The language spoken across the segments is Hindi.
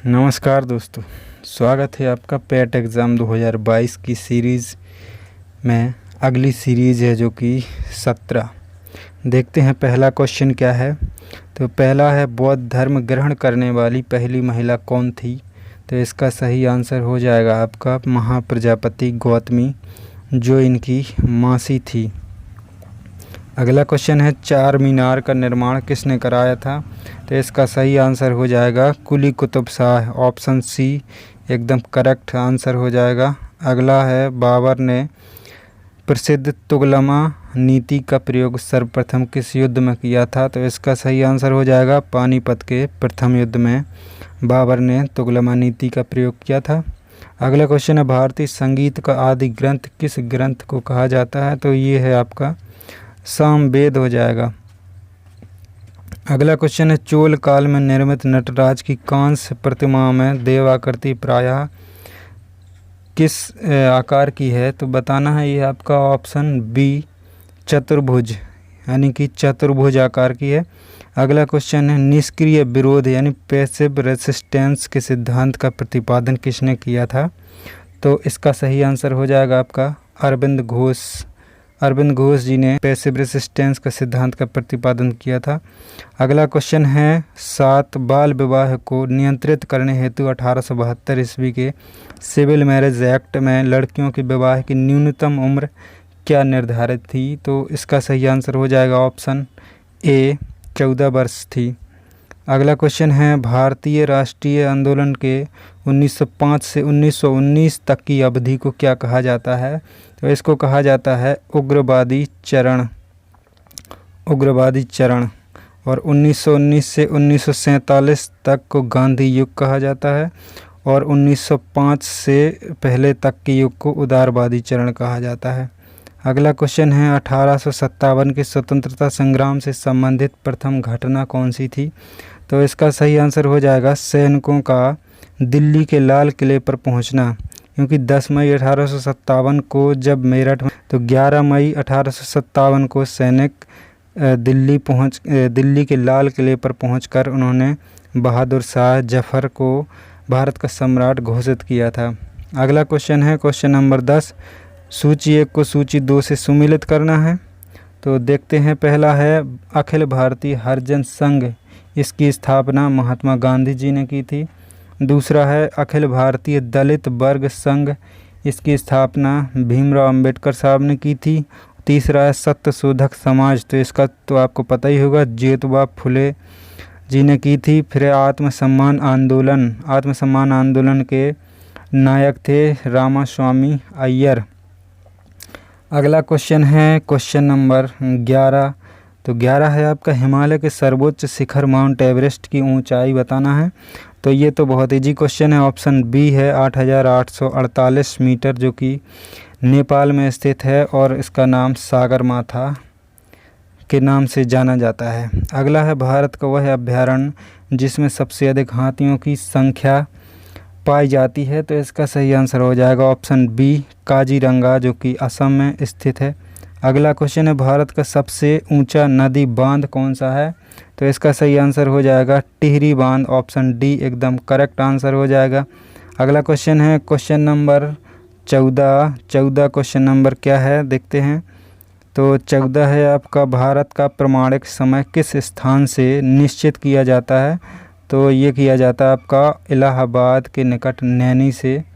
नमस्कार दोस्तों, स्वागत है आपका पेट एग्ज़ाम 2022 की सीरीज़ में। अगली सीरीज़ है जो कि 17। देखते हैं पहला क्वेश्चन क्या है। तो पहला है, बौद्ध धर्म ग्रहण करने वाली पहली महिला कौन थी। तो इसका सही आंसर हो जाएगा आपका महाप्रजापति गौतमी, जो इनकी मासी थी। अगला क्वेश्चन है, चार मीनार का निर्माण किसने कराया था। तो इसका सही आंसर हो जाएगा कुली कुतुब शाह, ऑप्शन सी एकदम करेक्ट आंसर हो जाएगा। अगला है, बाबर ने प्रसिद्ध तुगलमा नीति का प्रयोग सर्वप्रथम किस युद्ध में किया था। तो इसका सही आंसर हो जाएगा पानीपत के प्रथम युद्ध में बाबर ने तुगलमा नीति का प्रयोग किया था। अगला क्वेश्चन है, भारतीय संगीत का आदि ग्रंथ किस ग्रंथ को कहा जाता है। तो ये है आपका सामवेद हो जाएगा। अगला क्वेश्चन है, चोल काल में निर्मित नटराज की कांस्य प्रतिमा में देवाकृति प्रायः किस आकार की है। तो बताना है ये आपका ऑप्शन बी चतुर्भुज, यानी कि चतुर्भुज आकार की है। अगला क्वेश्चन है, निष्क्रिय विरोध यानी पैसिव रेसिस्टेंस के सिद्धांत का प्रतिपादन किसने किया था। तो इसका सही आंसर हो जाएगा आपका अरविंद घोष। अरविंद घोष जी ने पैसिव रेसिस्टेंस का सिद्धांत का प्रतिपादन किया था। अगला क्वेश्चन है, 7 बाल विवाह को नियंत्रित करने हेतु 1872 ईस्वी के सिविल मैरिज एक्ट में लड़कियों के विवाह की न्यूनतम उम्र क्या निर्धारित थी। तो इसका सही आंसर हो जाएगा ऑप्शन ए 14 वर्ष थी। अगला क्वेश्चन है, भारतीय राष्ट्रीय आंदोलन के 1905 से 1919 तक की अवधि को क्या कहा जाता है। तो इसको कहा जाता है उग्रवादी चरण। और 1919 से 1947 तक को गांधी युग कहा जाता है और 1905 से पहले तक के युग को उदारवादी चरण कहा जाता है। अगला क्वेश्चन है, 1857 के स्वतंत्रता संग्राम से संबंधित प्रथम घटना कौन सी थी। तो इसका सही आंसर हो जाएगा सैनिकों का दिल्ली के लाल किले पर पहुंचना, क्योंकि 10 मई 1857 को जब मेरठ में, तो 11 मई 1857 को सैनिक दिल्ली के लाल किले पर पहुंचकर उन्होंने बहादुर शाह जफर को भारत का सम्राट घोषित किया था। अगला क्वेश्चन है, क्वेश्चन नंबर 10, सूची 1 को सूची 2 से सुमेलित करना है। तो देखते हैं, पहला है अखिल भारतीय हरिजन संघ, इसकी स्थापना महात्मा गांधी जी ने की थी। दूसरा है अखिल भारतीय दलित वर्ग संघ, इसकी स्थापना भीमराव अंबेडकर साहब ने की थी। तीसरा है सत्यशोधक समाज, तो इसका तो आपको पता ही होगा, ज्योतिबा फुले जी ने की थी। फिर आत्मसम्मान आंदोलन के नायक थे रामास्वामी अय्यर। अगला क्वेश्चन है क्वेश्चन नंबर 11। तो 11 है आपका, हिमालय के सर्वोच्च शिखर माउंट एवरेस्ट की ऊंचाई बताना है। तो ये तो बहुत इजी क्वेश्चन है, ऑप्शन बी है 8,848 मीटर, जो कि नेपाल में स्थित है और इसका नाम सागरमाथा के नाम से जाना जाता है। अगला है, भारत का वह अभयारण्य जिसमें सबसे अधिक हाथियों की संख्या पाई जाती है। तो इसका सही आंसर हो जाएगा ऑप्शन बी काजीरंगा, जो कि असम में स्थित है। अगला क्वेश्चन है, भारत का सबसे ऊंचा नदी बांध कौन सा है। तो इसका सही आंसर हो जाएगा टिहरी बांध, ऑप्शन डी एकदम करेक्ट आंसर हो जाएगा। अगला क्वेश्चन है क्वेश्चन नंबर 14 क्वेश्चन नंबर क्या है देखते हैं। तो 14 है आपका, भारत का प्रमाणिक समय किस स्थान से निश्चित किया जाता है। तो ये किया जाता है आपका इलाहाबाद के निकट नैनी से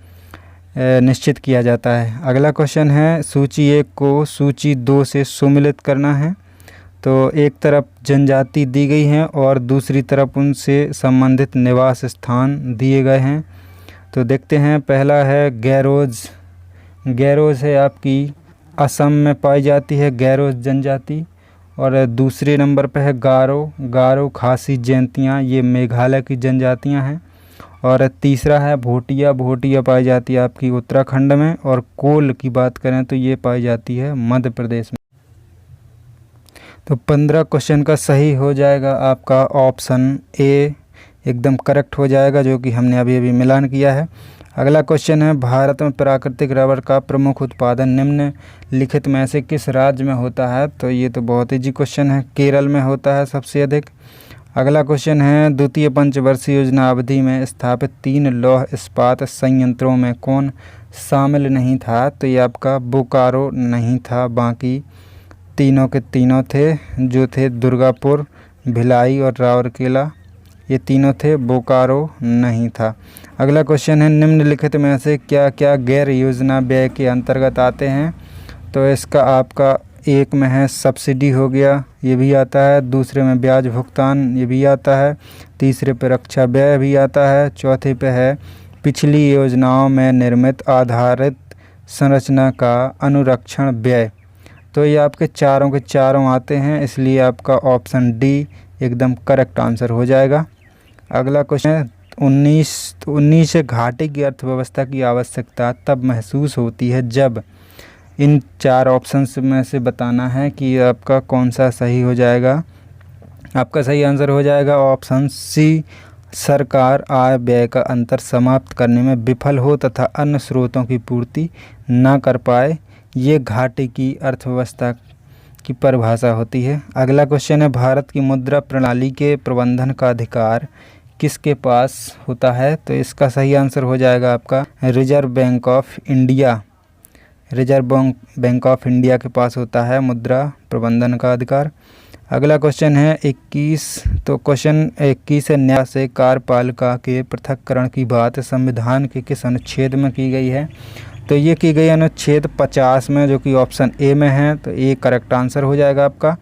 निश्चित किया जाता है। अगला क्वेश्चन है, सूची 1 को सूची 2 से सुमेलित करना है। तो एक तरफ जनजाति दी गई हैं और दूसरी तरफ उनसे संबंधित निवास स्थान दिए गए हैं। तो देखते हैं, पहला है गैरोज है आपकी असम में पाई जाती है गैरोज जनजाति। और दूसरे नंबर पर है गारो खासी जयंतियाँ, ये मेघालय की जनजातियाँ हैं। और तीसरा है भोटिया पाई जाती है आपकी उत्तराखंड में। और कोल की बात करें तो ये पाई जाती है मध्य प्रदेश में। तो 15 क्वेश्चन का सही हो जाएगा आपका ऑप्शन ए एकदम करेक्ट हो जाएगा, जो कि हमने अभी मिलान किया है। अगला क्वेश्चन है, भारत में प्राकृतिक रबर का प्रमुख उत्पादन निम्नलिखित में से किस राज्य में होता है। तो ये तो बहुत इजी क्वेश्चन है, केरल में होता है सबसे अधिक। अगला क्वेश्चन है, द्वितीय पंचवर्षीय योजना अवधि में स्थापित 3 लौह इस्पात संयंत्रों में कौन शामिल नहीं था? तो ये आपका बोकारो नहीं था, बाकी तीनों के तीनों थे जो थे दुर्गापुर, भिलाई और राउरकेला, ये तीनों थे, बोकारो नहीं था। अगला क्वेश्चन है, निम्नलिखित में से क्या क्या गैर योजना व्यय के अंतर्गत आते हैं? तो इसका आपका एक में है सब्सिडी हो गया, ये भी आता है, दूसरे में ब्याज भुगतान, ये भी आता है, तीसरे पे रक्षा व्यय भी आता है, चौथे पे है पिछली योजनाओं में निर्मित आधारित संरचना का अनुरक्षण व्यय। तो ये आपके चारों के चारों आते हैं, इसलिए आपका ऑप्शन डी एकदम करेक्ट आंसर हो जाएगा। अगला क्वेश्चन है, 19 घाटे की अर्थव्यवस्था की आवश्यकता तब महसूस होती है जब, इन 4 ऑप्शंस में से बताना है कि आपका कौन सा सही हो जाएगा। आपका सही आंसर हो जाएगा ऑप्शन सी, सरकार आय व्यय का अंतर समाप्त करने में विफल हो तथा अन्य स्रोतों की पूर्ति न कर पाए। ये घाटे की अर्थव्यवस्था की परिभाषा होती है। अगला क्वेश्चन है, भारत की मुद्रा प्रणाली के प्रबंधन का अधिकार किसके पास होता है? तो इसका सही आंसर हो जाएगा आपका reserve bank of India. Reserve bank of India के पास होता है मुद्रा प्रबंधन का अधिकार। अगला क्वेश्चन है 21। तो क्वेश्चन 21 है, न्याय से कार्यपालिका के पृथक्करण की बात संविधान के किस अनुच्छेद में की गई है? तो ये की गई अनुच्छेद 50 में, जो कि ऑप्शन ए में है, तो ये करेक्ट आंसर हो जाएगा आपका।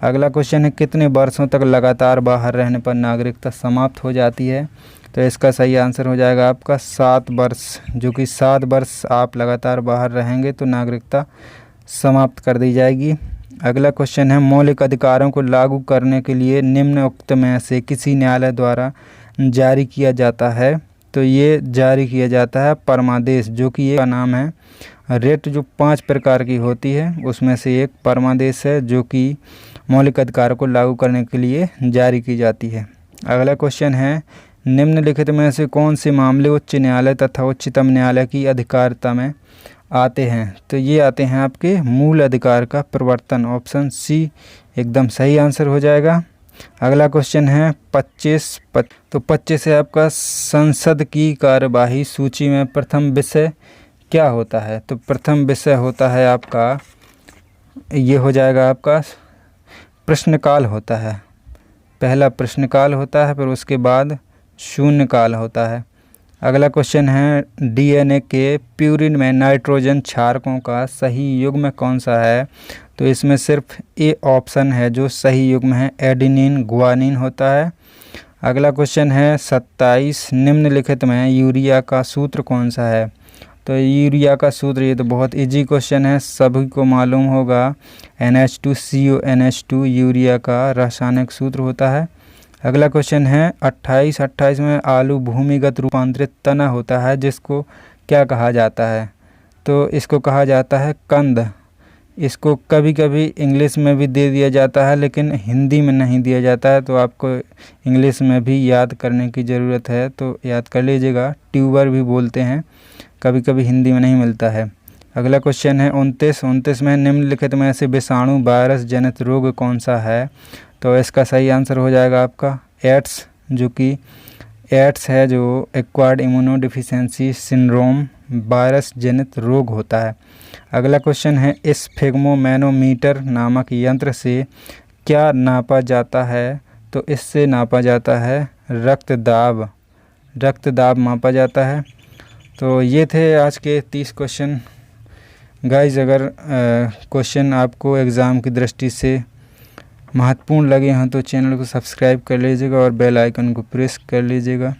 अगला क्वेश्चन है, कितने वर्षों तक लगातार बाहर रहने पर नागरिकता समाप्त हो जाती है? तो इसका सही आंसर हो जाएगा आपका 7 वर्ष, जो कि 7 वर्ष आप लगातार बाहर रहेंगे तो नागरिकता समाप्त कर दी जाएगी। अगला क्वेश्चन है, मौलिक अधिकारों को लागू करने के लिए निम्नोक्त में से किसी न्यायालय द्वारा जारी किया जाता है? तो ये जारी किया जाता है परमादेश, जो कि ये का नाम है रेट, जो 5 प्रकार की होती है उसमें से एक परमादेश है, जो कि मौलिक अधिकारों को लागू करने के लिए जारी की जाती है। अगला क्वेश्चन है, निम्नलिखित में से कौन से मामले उच्च न्यायालय तथा उच्चतम न्यायालय की अधिकारिता में आते हैं? तो ये आते हैं आपके मूल अधिकार का प्रवर्तन, ऑप्शन सी एकदम सही आंसर हो जाएगा। अगला क्वेश्चन है 25। तो 25 है आपका, संसद की कार्यवाही सूची में प्रथम विषय क्या होता है? तो प्रथम विषय होता है आपका, ये हो जाएगा आपका प्रश्नकाल होता है। पहला प्रश्नकाल होता है, फिर उसके बाद शून्यकाल होता है। अगला क्वेश्चन है, डीएनए के प्यूरिन में नाइट्रोजन क्षारकों का सही युग्म कौन सा है? तो इसमें सिर्फ ए ऑप्शन है जो सही युग्म है, एडेनिन गुआनिन होता है। अगला क्वेश्चन है 27, निम्नलिखित में यूरिया का सूत्र कौन सा है? तो यूरिया का सूत्र, ये तो बहुत इजी क्वेश्चन है, सभी को मालूम होगा, NH2CONH2 यूरिया का रासायनिक सूत्र होता है। अगला क्वेश्चन है 28 में आलू भूमिगत रूपांतरित तना होता है, जिसको क्या कहा जाता है? तो इसको कहा जाता है कंद। इसको कभी कभी इंग्लिश में भी दे दिया जाता है, लेकिन हिंदी में नहीं दिया जाता है, तो आपको इंग्लिश में भी याद करने की ज़रूरत है, तो याद कर लीजिएगा। ट्यूबर भी बोलते हैं, कभी कभी हिंदी में नहीं मिलता है। अगला क्वेश्चन है 29 में, निम्नलिखित में से विषाणु वायरस जनित रोग कौन सा है? तो इसका सही आंसर हो जाएगा आपका एड्स, जो कि एड्स है, जो एक्वायर्ड इम्यूनोडिफिशियेंसी सिंड्रोम वायरस जनित रोग होता है। अगला क्वेश्चन है, स्फिग्मोमैनोमीटर नामक यंत्र से क्या नापा जाता है? तो इससे नापा जाता है रक्तदाब, रक्तदाब मापा जाता है। तो ये थे आज के 30 क्वेश्चन। गाइज, अगर क्वेश्चन आपको एग्ज़ाम की दृष्टि से महत्वपूर्ण लगे हैं तो चैनल को सब्सक्राइब कर लीजिएगा और बेल आइकन को प्रेस कर लीजिएगा।